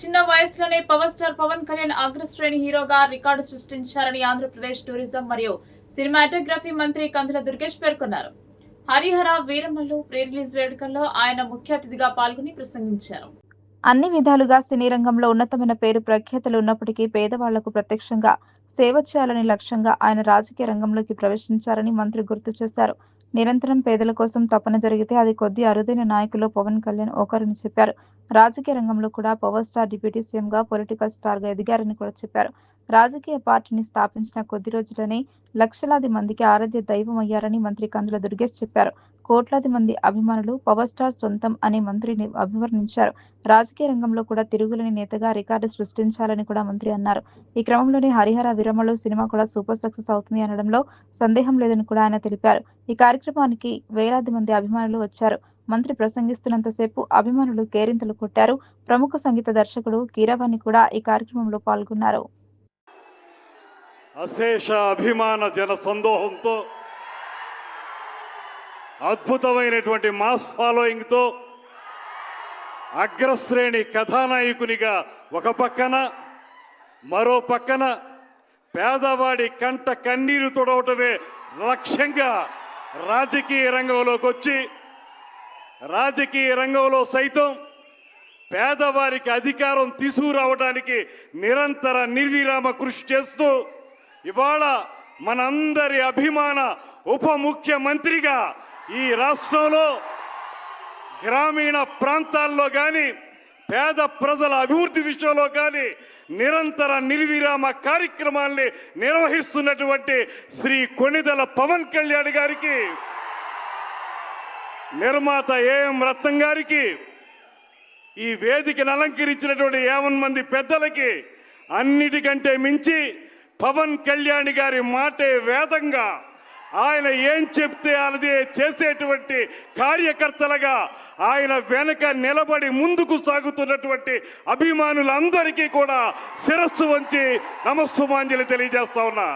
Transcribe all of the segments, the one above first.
చిన్న వయసులోనే power star Pawan Kalyan అగ్రశ్రేణి హీరోగా రికార్డు సృష్టించారని ఆంధ్రప్రదేశ్ టూరిజం మరియు సినిమాటోగ్రఫీ మంత్రి కందుల దుర్గేష్ పేర్కొన్నారు. హరిహర వీరమల్లు ప్రీ రిలీజ్ వేడుకల్లో ఆయన ముఖ్య అతిథిగా పాల్గొని ప్రసంగించారు. అన్ని విధాలుగా సినీ రంగంలో ఉన్నతమైన పేరు ప్రఖ్యాతులు ఉన్నప్పటికీ పేదవాళ్లకు ప్రత్యక్షంగా సేవ చేయాలని లక్ష్యంగా ఆయన రాజకీయ రంగంలోకి ప్రవేశించారని మంత్రి గుర్తు చేశారు. నిరంతరం పేదల కోసం తపన జరిగితే అది కొద్ది అరుదైన నాయకుల్లో పవన్ కళ్యాణ్ ఒకరని చెప్పారు. రాజకీయ రంగంలో కూడా పవర్ స్టార్ డిప్యూటీ సీఎంగా పొలిటికల్ స్టార్ గా ఎదిగారని కూడా చెప్పారు. రాజకీయ పార్టీని స్థాపించిన కొద్ది రోజుల్లోనే లక్షలాది మందికి ఆరాధ్య దైవం అయ్యారని మంత్రి కందుల దుర్గేష్ చెప్పారు. కోట్లాది మంది అభిమానులు పవర్ స్టార్ సొంతం అని మంత్రిని అభివర్ణించారు. రాజకీయ రంగంలో కూడా తిరుగులేని నేతగా రికార్డు సృష్టించాలని కూడా మంత్రి అన్నారు. ఈ క్రమంలోనే హరిహర వీరమల్లు సినిమా కూడా సూపర్ సక్సెస్ అవుతుంది అనడంలో సందేహం లేదని కూడా ఆయన తెలిపారు. ఈ కార్యక్రమానికి వేలాది మంది అభిమానులు వచ్చారు. మంత్రి ప్రసంగిస్తున్నంతసేపు అభిమానులు కేరింతలు కొట్టారు. ప్రముఖ సంగీత దర్శకుడు కీరవాణి కూడా ఈ కార్యక్రమంలో పాల్గొన్నారు. అశేష అభిమాన జన సందోహంతో అద్భుతమైనటువంటి మాస్ ఫాలోయింగ్తో అగ్రశ్రేణి కథానాయకునిగా ఒక పక్కన, మరో పక్కన పేదవాడి కంట కన్నీరు తొడవటమే లక్ష్యంగా రాజకీయ రంగంలోకి వచ్చి రాజకీయ రంగంలో సైతం పేదవారికి అధికారం తీసుకురావడానికి నిరంతర నిర్విరామ కృషి చేస్తూ ఇవాళ మనందరి అభిమాన ఉప ముఖ్యమంత్రిగా ఈ రాష్ట్రంలో గ్రామీణ ప్రాంతాల్లో కానీ పేద ప్రజల అభివృద్ధి విషయంలో కానీ నిరంతర నిర్విరామ కార్యక్రమాల్ని నిర్వహిస్తున్నటువంటి శ్రీ కొణిదెల పవన్ కళ్యాణ్ గారికి, నిర్మాత ఏఎం రత్నం గారికి, ఈ వేదికను అలంకరించినటువంటి 50 మంది పెద్దలకి, అన్నిటికంటే మించి పవన్ కళ్యాణ్ గారి మాటే వేదంగా ఆయన ఏం చెప్తే అదే చేసేటువంటి కార్యకర్తలుగా ఆయన వెనక నిలబడి ముందుకు సాగుతున్నటువంటి అభిమానులందరికీ కూడా శిరస్సు వంచి నమస్సుమాంజలి తెలియజేస్తా ఉన్నా.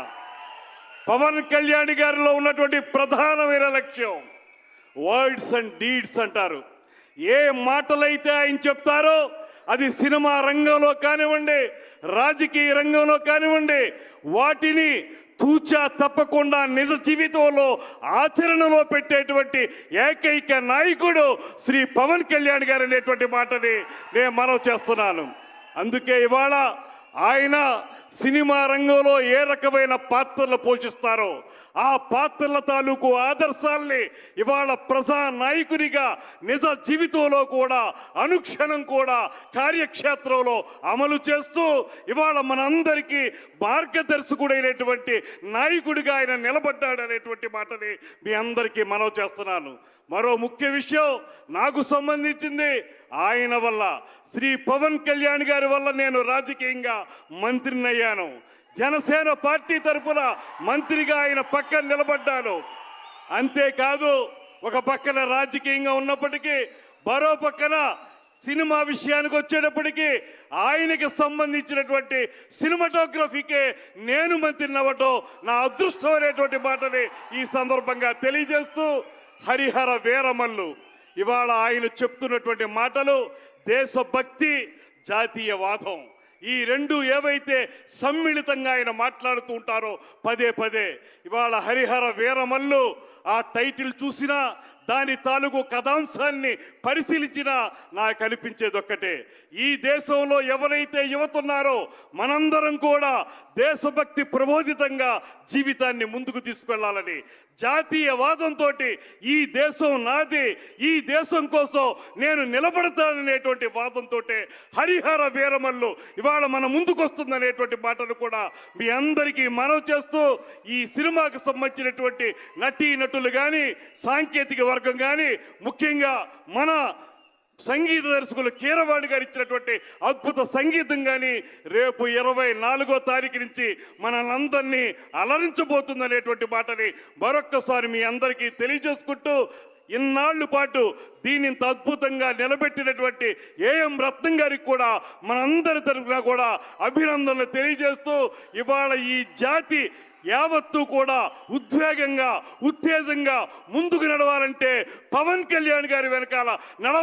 పవన్ కళ్యాణ్ గారిలో ఉన్నటువంటి ప్రధానమైన లక్ష్యం వర్డ్స్ అండ్ డీడ్స్ అంటారు. ఏ మాటలైతే ఆయన చెప్తారో అది సినిమా రంగంలో కానివ్వండి, రాజకీయ రంగంలో కానివ్వండి, వాటిని తూచా తప్పకుండా నిజ జీవితంలో ఆచరణలో పెట్టేటువంటి ఏకైక నాయకుడు శ్రీ పవన్ కళ్యాణ్ గారు అనేటువంటి మాటని నేను మనవి చేస్తున్నాను. అందుకే ఇవాళ ఆయన సినిమా రంగంలో ఏ రకమైన పాత్రలు పోషిస్తారో ఆ పాత్రల తాలూకు ఆదర్శాల్ని ఇవాళ ప్రజా నాయకునిగా నిజ జీవితంలో కూడా అనుక్షణం కూడా కార్యక్షేత్రంలో అమలు చేస్తూ ఇవాళ మనందరికీ మార్గదర్శకుడైనటువంటి నాయకుడిగా ఆయన నిలబడ్డాడనేటువంటి మాటని మీ అందరికీ మనవి చేస్తున్నాను. మరో ముఖ్య విషయం నాకు సంబంధించింది ఆయన వల్ల, శ్రీ పవన్ కళ్యాణ్ గారి వల్ల నేను రాజకీయంగా మంత్రిని అయ్యాను. జనసేన పార్టీ తరఫున మంత్రిగా ఆయన పక్కన నిలబడ్డాను. అంతేకాదు ఒక పక్కన రాజకీయంగా ఉన్నప్పటికీ మరో పక్కన సినిమా విషయానికి వచ్చేటప్పటికీ ఆయనకి సంబంధించినటువంటి సినిమాటోగ్రఫీకే నేను మంత్రిని అవ్వటం నా అదృష్టం అనేటువంటి మాటని ఈ సందర్భంగా తెలియజేస్తూ, హరిహర వీరమల్లు ఇవాళ ఆయన చెప్తున్నటువంటి మాటలు దేశభక్తి, జాతీయవాదం, ఈ రెండు ఏవైతే సమ్మిళితంగా ఆయన మాట్లాడుతూ ఉంటారో పదే పదే, ఇవాళ హరిహర వీరమల్లు ఆ టైటిల్ చూసినా దాని తాలూకు కథాంశాన్ని పరిశీలించినా నాకు అనిపించేది ఒక్కటే, ఈ దేశంలో ఎవరైతే యువతున్నారో మనందరం కూడా దేశభక్తి ప్రబోధితంగా జీవితాన్ని ముందుకు తీసుకెళ్లాలని, జాతీయవాదంతో ఈ దేశం నాది, ఈ దేశం కోసం నేను నిలబడతాననేటువంటి వాదంతో హరిహర వీరమల్లు ఇవాళ మన ముందుకు వస్తుందనేటువంటి మాటను కూడా మీ అందరికీ మనవి చేస్తూ, ఈ సినిమాకు సంబంధించినటువంటి నటీ నటులు కానీ, సాంకేతిక వర్గం కానీ, ముఖ్యంగా మన సంగీత దర్శకులు కీరవాణి గారు ఇచ్చినటువంటి అద్భుత సంగీతం కానీ రేపు 24వ తారీఖు నుంచి మనందరినీ అలరించబోతుందనేటువంటి మాటని మరొక్కసారి మీ అందరికీ తెలియజేసుకుంటూ, ఇన్నాళ్ల పాటు దీన్ని ఇంత అద్భుతంగా నిలబెట్టినటువంటి ఏఎం రత్నం గారికి కూడా మనందరి తరఫున కూడా అభినందనలు తెలియజేస్తూ, ఇవాళ ఈ జాతి యావత్తు కూడా ఉద్వేగంగా, ఉత్తేజంగా ముందుకు నడవాలంటే పవన్ కళ్యాణ్ గారి వెనకాల నడవాలి.